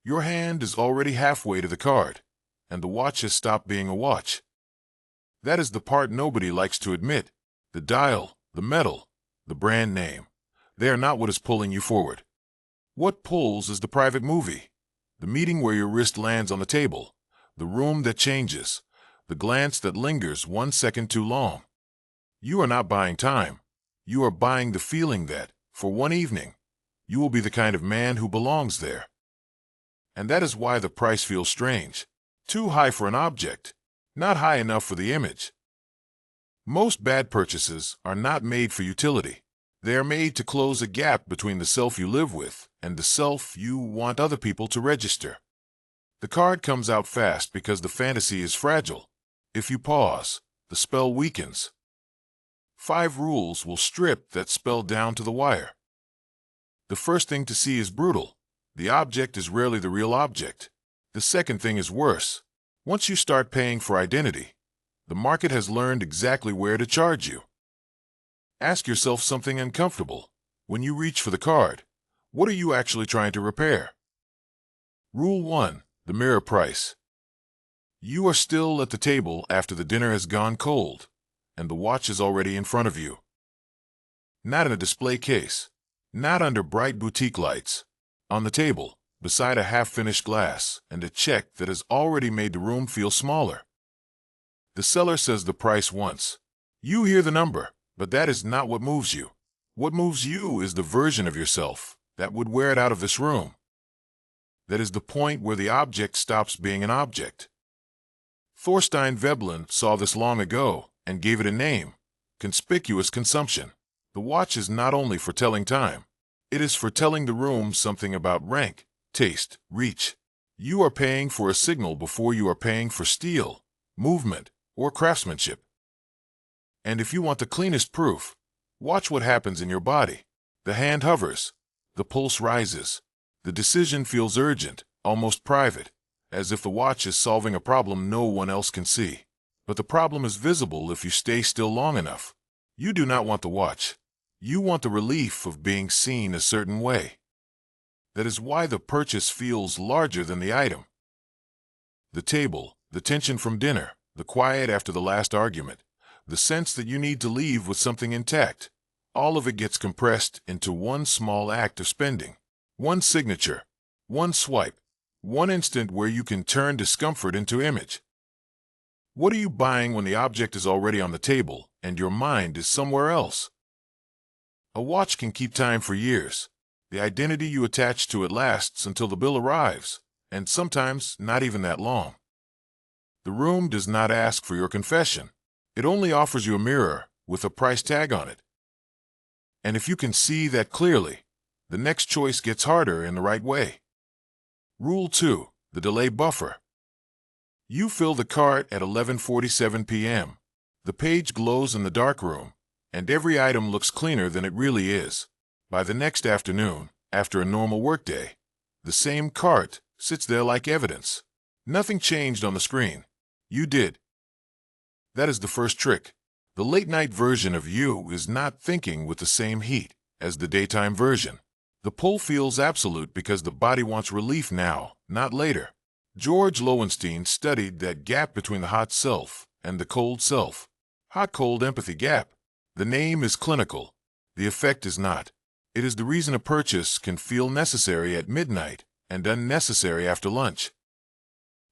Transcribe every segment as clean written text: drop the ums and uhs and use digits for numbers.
Your hand is already halfway to the card, and the watch has stopped being a watch. That is the part nobody likes to admit. The dial, the metal, the brand name. They are not what is pulling you forward. What pulls is the private movie, the meeting where your wrist lands on the table, the room that changes, the glance that lingers 1 second too long. You are not buying time. You are buying the feeling that, for one evening, you will be the kind of man who belongs there. And that is why the price feels strange. Too high for an object, not high enough for the image. Most bad purchases are not made for utility. They are made to close a gap between the self you live with and the self you want other people to register. The card comes out fast because the fantasy is fragile. If you pause, the spell weakens. 5 rules will strip that spell down to the wire. The first thing to see is brutal. The object is rarely the real object. The second thing is worse. Once you start paying for identity, the market has learned exactly where to charge you. Ask yourself something uncomfortable. When you reach for the card, what are you actually trying to repair? Rule 1. The mirror price. You are still at the table after the dinner has gone cold, and the watch is already in front of you. Not in a display case, not under bright boutique lights. On the table, beside a half-finished glass and a check that has already made the room feel smaller. The seller says the price once. You hear the number, but that is not what moves you. What moves you is the version of yourself that would wear it out of this room. That is the point where the object stops being an object. Thorstein Veblen saw this long ago and gave it a name: conspicuous consumption. The watch is not only for telling time, it is for telling the room something about rank, taste, reach. You are paying for a signal before you are paying for steel, movement, or craftsmanship. And if you want the cleanest proof, watch what happens in your body. The hand hovers, the pulse rises, the decision feels urgent, almost private, as if the watch is solving a problem no one else can see. But the problem is visible if you stay still long enough. You do not want the watch. You want the relief of being seen a certain way. That is why the purchase feels larger than the item. The table, the tension from dinner, the quiet after the last argument, the sense that you need to leave with something intact, all of it gets compressed into one small act of spending. One signature, one swipe, one instant where you can turn discomfort into image. What are you buying when the object is already on the table and your mind is somewhere else? A watch can keep time for years. The identity you attach to it lasts until the bill arrives, and sometimes not even that long. The room does not ask for your confession. It only offers you a mirror with a price tag on it. And if you can see that clearly, the next choice gets harder in the right way. Rule 2. The delay buffer. You fill the cart at 11:47 p.m. The page glows in the darkroom, and every item looks cleaner than it really is. By the next afternoon, after a normal workday, the same cart sits there like evidence. Nothing changed on the screen. You did. That is the first trick. The late-night version of you is not thinking with the same heat as the daytime version. The pull feels absolute because the body wants relief now, not later. George Loewenstein studied that gap between the hot self and the cold self. Hot-cold empathy gap. The name is clinical. The effect is not. It is the reason a purchase can feel necessary at midnight and unnecessary after lunch.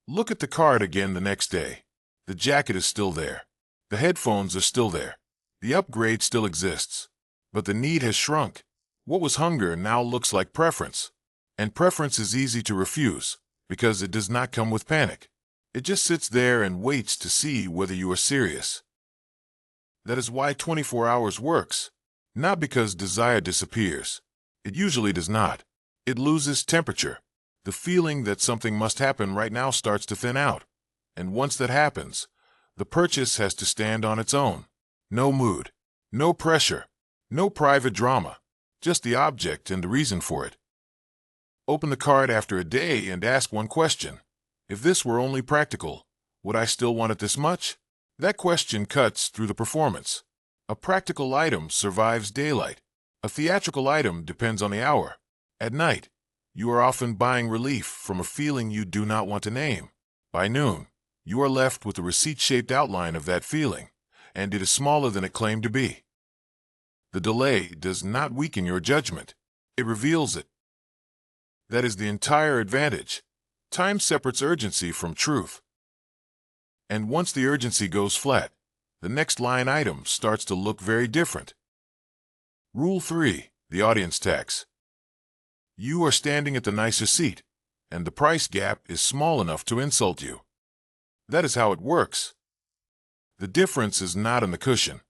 Look at the card again the next day. The jacket is still there. The headphones are still there. The upgrade still exists. But the need has shrunk. What was hunger now looks like preference. And preference is easy to refuse because it does not come with panic. It just sits there and waits to see whether you are serious. That is why 24 hours works. Not because desire disappears. It usually does not. It loses temperature. The feeling that something must happen right now starts to thin out. And once that happens, the purchase has to stand on its own. No mood, no pressure, no private drama, just the object and the reason for it. Open the card after a day and ask one question. If this were only practical, would I still want it this much? That question cuts through the performance. A practical item survives daylight. A theatrical item depends on the hour. At night, You are often buying relief from a feeling you do not want to name. By noon, you are left with a receipt-shaped outline of that feeling, and it is smaller than it claimed to be. The delay does not weaken your judgment. It reveals it. That is the entire advantage. Time separates urgency from truth. And once the urgency goes flat, the next line item starts to look very different. Rule 3. The audience tax. You are standing at the nicer seat, and the price gap is small enough to insult you. That is how it works. The difference is not in the cushion.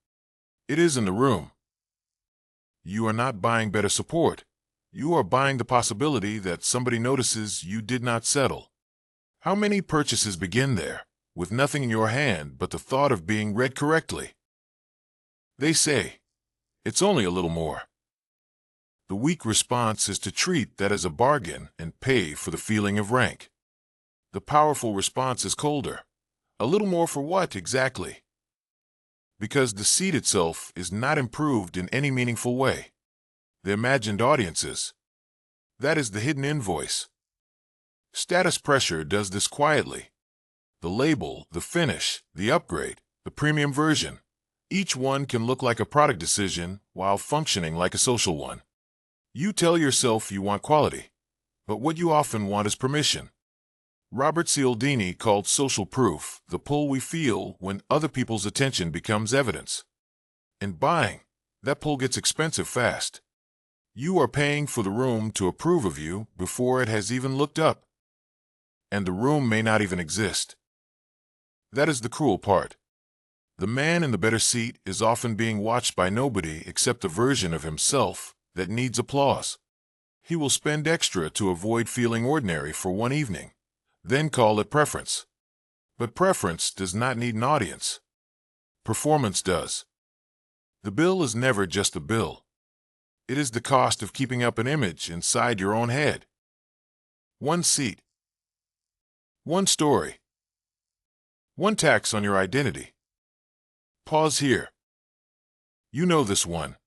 It is in the room. You are not buying better support. You are buying the possibility that somebody notices you did not settle. How many purchases begin there, with nothing in your hand but the thought of being read correctly? They say, "It's only a little more." The weak response is to treat that as a bargain and pay for the feeling of rank. The powerful response is colder. A little more for what exactly? Because the seat itself is not improved in any meaningful way. The imagined audiences. That is the hidden invoice. Status pressure does this quietly. The label, the finish, the upgrade, the premium version. Each one can look like a product decision while functioning like a social one. You tell yourself you want quality, but what you often want is permission. Robert Cialdini called social proof the pull we feel when other people's attention becomes evidence. In buying, that pull gets expensive fast. You are paying for the room to approve of you before it has even looked up. And the room may not even exist. That is the cruel part. The man in the better seat is often being watched by nobody except the version of himself that needs applause. He will spend extra to avoid feeling ordinary for one evening, then call it preference. But preference does not need an audience. Performance does. The bill is never just a bill. It is the cost of keeping up an image inside your own head. One seat. One story. One tax on your identity. Pause here. You know this one.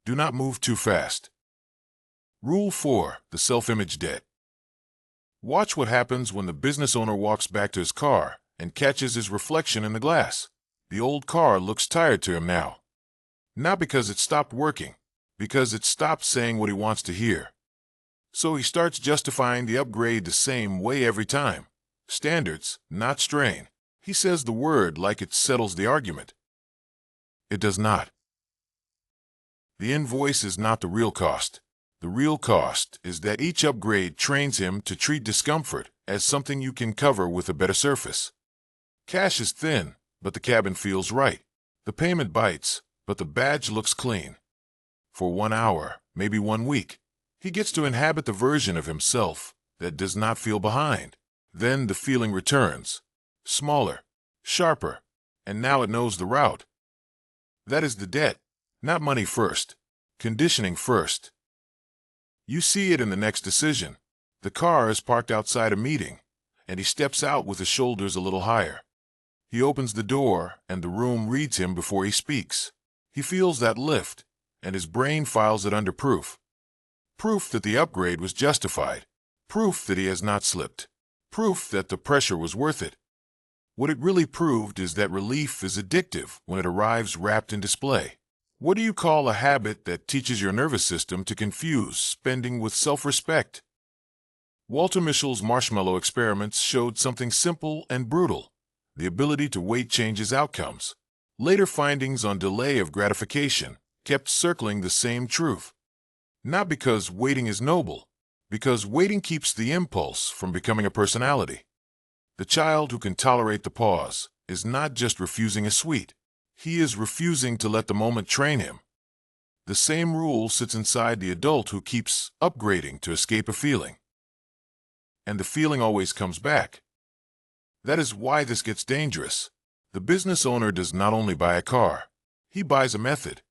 Do not move too fast. Rule 4. The self-image debt. Watch what happens when the business owner walks back to his car and catches his reflection in the glass. The old car looks tired to him now. Not because it stopped working, because it stopped saying what he wants to hear. So he starts justifying the upgrade the same way every time. Standards, not strain. He says the word like it settles the argument. It does not. The invoice is not the real cost. The real cost is that each upgrade trains him to treat discomfort as something you can cover with a better surface. Cash is thin, but the cabin feels right. The payment bites, but the badge looks clean. For 1 hour, maybe 1 week, he gets to inhabit the version of himself that does not feel behind. Then the feeling returns, smaller, sharper, and now it knows the route. That is the debt. Not money first, conditioning first. You see it in the next decision. The car is parked outside a meeting, and he steps out with his shoulders a little higher. He opens the door, and the room reads him before he speaks. He feels that lift, and his brain files it under proof. Proof that the upgrade was justified. Proof that he has not slipped. Proof that the pressure was worth it. What it really proved is that relief is addictive when it arrives wrapped in display. What do you call a habit that teaches your nervous system to confuse spending with self-respect? Walter Mischel's marshmallow experiments showed something simple and brutal. The ability to wait changes outcomes. Later findings on delay of gratification kept circling the same truth. Not because waiting is noble, because waiting keeps the impulse from becoming a personality. The child who can tolerate the pause is not just refusing a sweet. He is refusing to let the moment train him. The same rule sits inside the adult who keeps upgrading to escape a feeling. And the feeling always comes back. That is why this gets dangerous. The business owner does not only buy a car, he buys a method.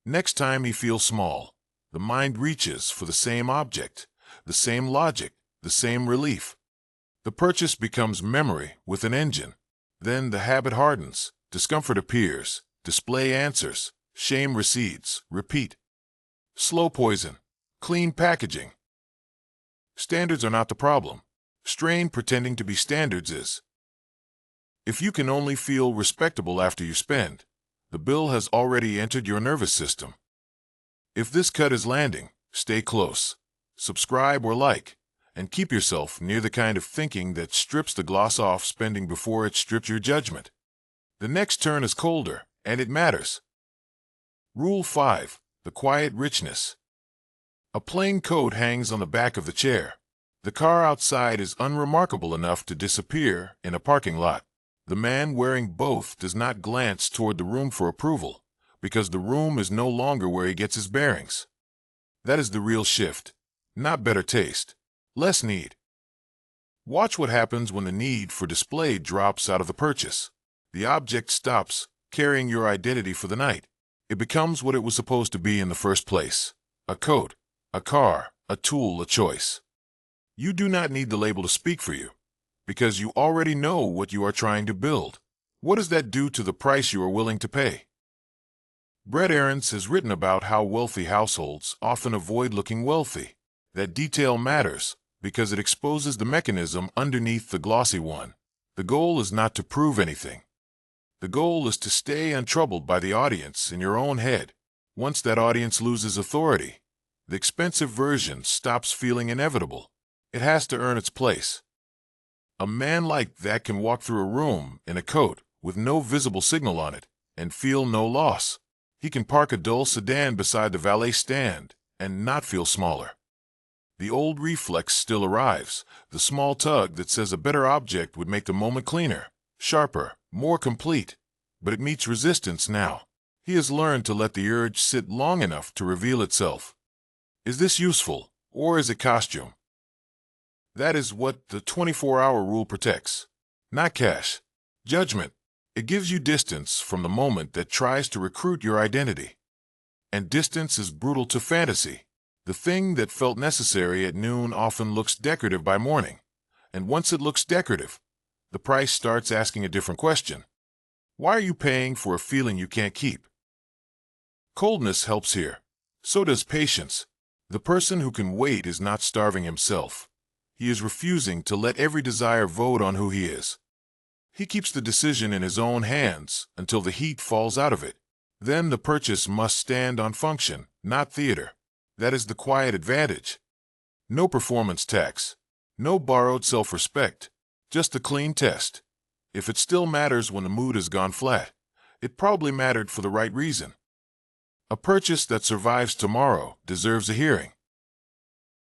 Next time he feels small, the mind reaches for the same object, the same logic, the same relief. The purchase becomes memory with an engine. Then the habit hardens. Discomfort appears, display answers, shame recedes, repeat. Slow poison, clean packaging, Standards are not the problem. Strain pretending to be standards is. If you can only feel respectable after you spend, the bill has already entered your nervous system. If this cut is landing, stay close, subscribe or like, and keep yourself near the kind of thinking that strips the gloss off spending before it strips your judgment. The next turn is colder, and it matters. Rule 5. The quiet richness. A plain coat hangs on the back of the chair. The car outside is unremarkable enough to disappear in a parking lot. The man wearing both does not glance toward the room for approval, because the room is no longer where he gets his bearings. That is the real shift. Not better taste, less need. Watch what happens when the need for display drops out of the purchase. The object stops carrying your identity for the night. It becomes what it was supposed to be in the first place: a coat, a car, a tool, a choice. You do not need the label to speak for you, because you already know what you are trying to build. What does that do to the price you are willing to pay? Brett Arends has written about how wealthy households often avoid looking wealthy. That detail matters because it exposes the mechanism underneath the glossy one. The goal is not to prove anything. The goal is to stay untroubled by the audience in your own head. Once that audience loses authority, the expensive version stops feeling inevitable. It has to earn its place. A man like that can walk through a room in a coat with no visible signal on it and feel no loss. He can park a dull sedan beside the valet stand and not feel smaller. The old reflex still arrives, the small tug that says a better object would make the moment cleaner, sharper, more complete, but it meets resistance now. He has learned to let the urge sit long enough to reveal itself. Is this useful, or is it costume? That is what the 24-hour rule protects. Not cash. Judgment. It gives you distance from the moment that tries to recruit your identity. And distance is brutal to fantasy. The thing that felt necessary at noon often looks decorative by morning. And once it looks decorative, the price starts asking a different question. Why are you paying for a feeling you can't keep? Coldness helps here. So does patience. The person who can wait is not starving himself. He is refusing to let every desire vote on who he is. He keeps the decision in his own hands until the heat falls out of it. Then the purchase must stand on function, not theater. That is the quiet advantage. No performance tax. No borrowed self-respect. Just a clean test. If it still matters when the mood has gone flat, it probably mattered for the right reason. A purchase that survives tomorrow deserves a hearing.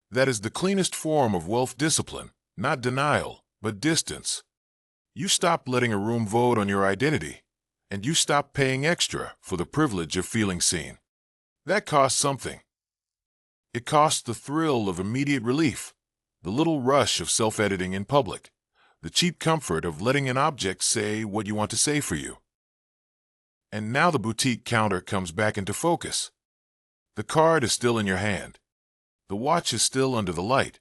That is the cleanest form of wealth discipline, not denial, but distance. You stop letting a room vote on your identity, and you stop paying extra for the privilege of feeling seen. That costs something. It costs the thrill of immediate relief, the little rush of self-editing in public, the cheap comfort of letting an object say what you want to say for you. And now the boutique counter comes back into focus. The card is still in your hand. The watch is still under the light.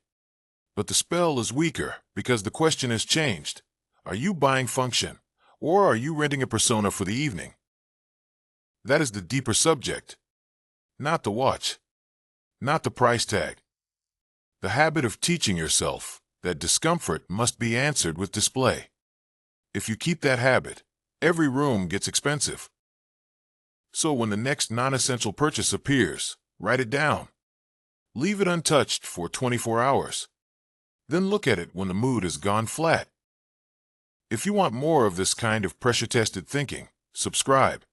But the spell is weaker because the question has changed. Are you buying function, or are you renting a persona for the evening? That is the deeper subject. Not the watch. Not the price tag. The habit of teaching yourself that discomfort must be answered with display. If you keep that habit, every room gets expensive. So when the next non-essential purchase appears, write it down. Leave it untouched for 24 hours. Then look at it when the mood has gone flat. If you want more of this kind of pressure-tested thinking, subscribe.